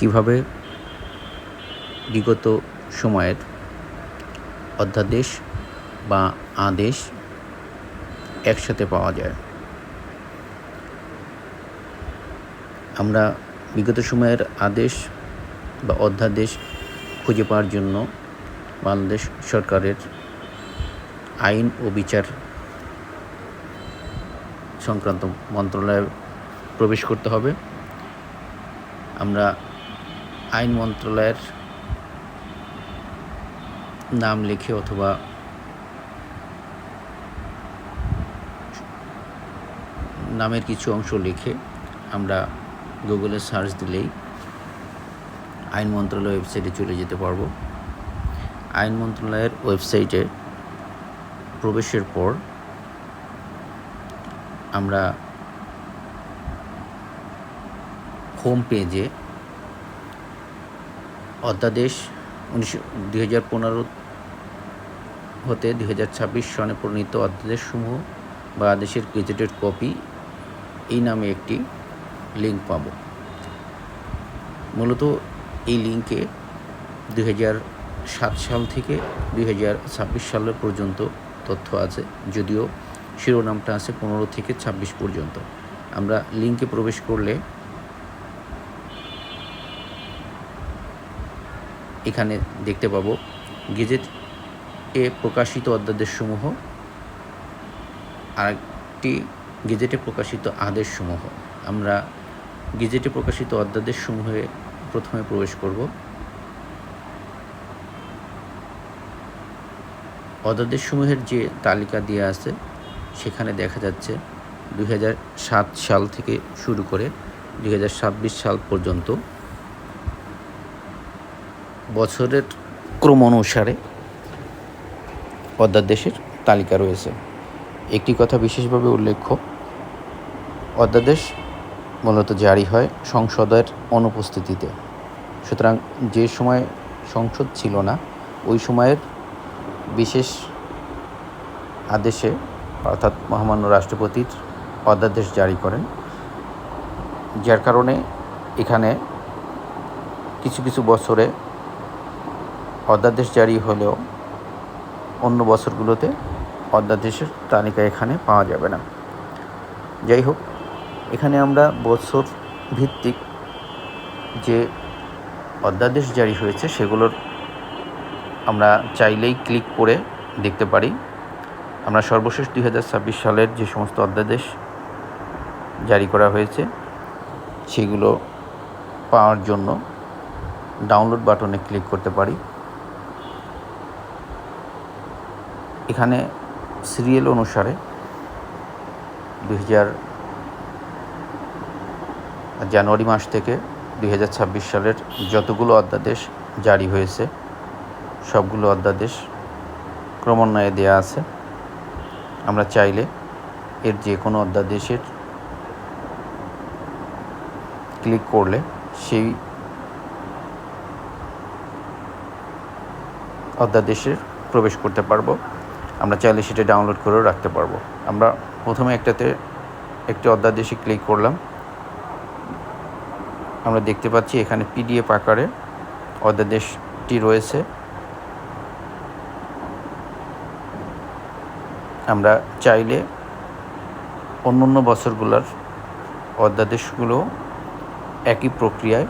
কিভাবে বিগত সময়ের অধ্যাদেশ বা আদেশ একসাথে পাওয়া যায়। আমরা বিগত সময়ের আদেশ বা অধ্যাদেশ খুঁজে পাওয়ার জন্য বাংলাদেশ সরকারের আইন ও বিচার সংক্রান্ত মন্ত্রণালয়ে প্রবেশ করতে হবে। আমরা আইন মন্ত্রণালয়ের নাম লিখে অথবা নামের কিছু অংশ লিখে আমরা গুগলে সার্চ দিলেই আইন মন্ত্রণালয়ের ওয়েবসাইটে চলে যেতে পারবো। আইন মন্ত্রণালয়ের ওয়েবসাইটে প্রবেশের পর আমরা হোম পেজে অধ্যাদেশ 2015 হতে 2026 সনে প্রণীত অধ্যাদেশসমূহ বা আদেশের গেজেটেড কপি এই নামে একটি লিঙ্ক পাব। মূলত এই লিঙ্কে 2007 সাল থেকে 2026 সাল পর্যন্ত তথ্য আছে, যদিও শিরোনামটা আছে 15 থেকে 26 পর্যন্ত। আমরা লিঙ্কে প্রবেশ করলে এখানে দেখতে পাবো গেজেটে প্রকাশিত অধ্যাদেশসমূহ আর একটি গেজেটে প্রকাশিত আদেশসমূহ। আমরা গেজেটে প্রকাশিত অধ্যাদেশসমূহে প্রথমে প্রবেশ করব। অধ্যাদেশসমূহের যে তালিকা দেওয়া আছে সেখানে দেখা যাচ্ছে 2007 সাল থেকে শুরু করে 2026 সাল পর্যন্ত বছরের ক্রম অনুসারে অধ্যাদেশের তালিকা রয়েছে। একটি কথা বিশেষভাবে উল্লেখ্য, অধ্যাদেশ মূলত জারি হয় সংসদের অনুপস্থিতিতে। সুতরাং যে সময় সংসদ ছিল না ওই সময়ের বিশেষ আদেশে অর্থাৎ মহামান্য রাষ্ট্রপতির অধ্যাদেশ জারি করেন, যার কারণে এখানে কিছু কিছু বছরে অধ্যাদেশ জারি হলেও অন্য বছরগুলোতে অধ্যাদেশের তালিকা এখানে পাওয়া যাবে না। যাই হোক, এখানে আমরা বছর ভিত্তিক যে অধ্যাদেশ জারি হয়েছে সেগুলোর আমরা চাইলেই ক্লিক করে দেখতে পারি। আমরা সর্বশেষ 2026 সালের যে সমস্ত অধ্যাদেশ জারি করা হয়েছে সেগুলো পাওয়ার জন্য ডাউনলোড বাটনে ক্লিক করতে পারি। এখানে সিরিয়াল অনুসারে জানুয়ারি মাস থেকে 2026 সালের যতগুলো অধ্যাদেশ জারি হয়েছে সবগুলো অধ্যাদেশ ক্রমান্বয়ে দেয়া আছে। আমরা চাইলে এর যে কোনো অধ্যাদেশের ক্লিক করলে সেই অধ্যাদেশের প্রবেশ করতে পারবো। আমরা চাইলে সেটা ডাউনলোড করেও রাখতে পারবো। আমরা প্রথমে একটি অধ্যাদেশে ক্লিক করলাম। আমরা দেখতে পাচ্ছি এখানে পিডিএফ আকারে অধ্যাদেশটি রয়েছে। আমরা চাইলে অন্য বছরগুলোর অধ্যাদেশগুলো একই প্রক্রিয়ায়